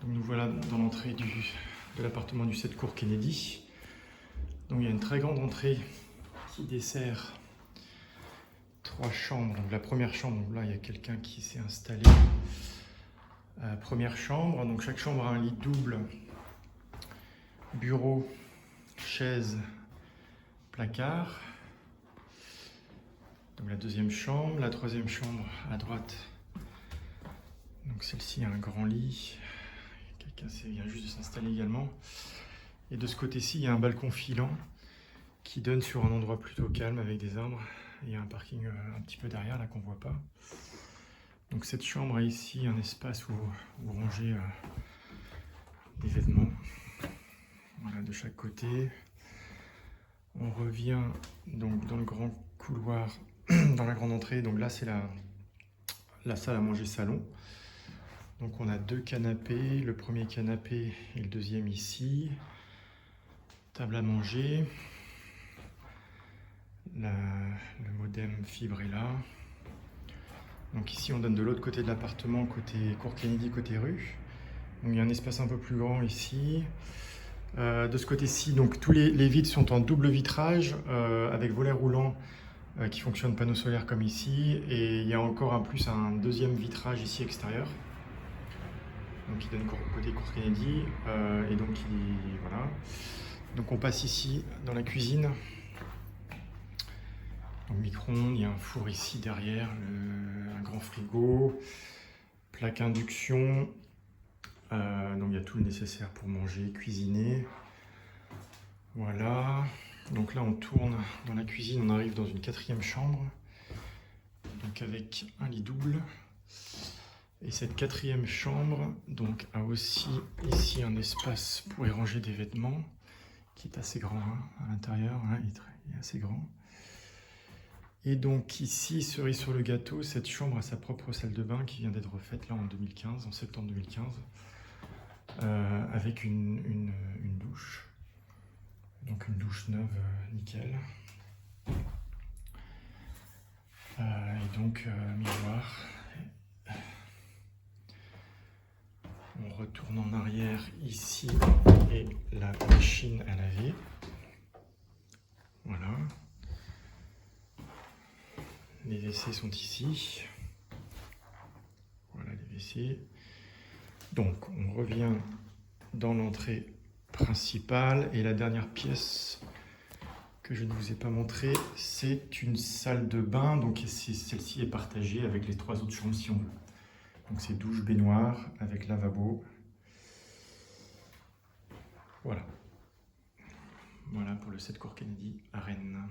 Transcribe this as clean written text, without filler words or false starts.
Donc nous voilà dans l'entrée de l'appartement du 7 cours Kennedy. Donc il y a une très grande entrée qui dessert 3 chambres. Donc la première chambre, donc là il y a quelqu'un qui s'est installé. Première chambre, donc chaque chambre a un lit double, bureau, chaise, placard. Donc la deuxième chambre, la troisième chambre à droite. Donc celle-ci a un grand lit. Quelqu'un vient juste de s'installer également. Et de ce côté-ci, il y a un balcon filant qui donne sur un endroit plutôt calme avec des arbres. Il y a un parking un petit peu derrière là qu'on voit pas. Donc cette chambre a ici un espace où ranger des vêtements. Voilà, de chaque côté. On revient donc dans le grand couloir, dans la grande entrée. Donc là, c'est la salle à manger salon. Donc on a 2 canapés, le premier canapé et le deuxième ici. Table à manger. Le modem fibre est là. Donc ici on donne de l'autre côté de l'appartement, côté cours Kennedy, côté rue. Donc il y a un espace un peu plus grand ici. De ce côté-ci, donc tous les vitres sont en double vitrage avec volet roulant qui fonctionne panneau solaire comme ici. Et il y a encore en plus un deuxième vitrage ici extérieur. Donc il donne côté cours Kennedy. Et donc voilà. Donc on passe ici dans la cuisine. Donc micro-ondes, il y a un four ici derrière, un grand frigo, plaque induction. Donc il y a tout le nécessaire pour manger, cuisiner. Voilà. Donc là on tourne dans la cuisine, on arrive dans une 4e chambre. Donc avec un lit double. Et cette 4e chambre donc, a aussi ici un espace pour y ranger des vêtements, qui est assez grand hein, à l'intérieur, hein, il est assez grand. Et donc ici, cerise sur le gâteau, cette chambre a sa propre salle de bain qui vient d'être refaite là en septembre 2015, avec une douche. Donc une douche neuve, nickel. Et donc miroir. On retourne en arrière ici et la machine à laver. Voilà. Les WC sont ici. Voilà les WC. Donc on revient dans l'entrée principale et la dernière pièce que je ne vous ai pas montrée, c'est une salle de bain. Donc celle-ci est partagée avec les 3 autres chambres si on veut. Donc c'est douche, baignoire avec lavabo. Voilà. Voilà pour le 7 cours Kennedy à Rennes.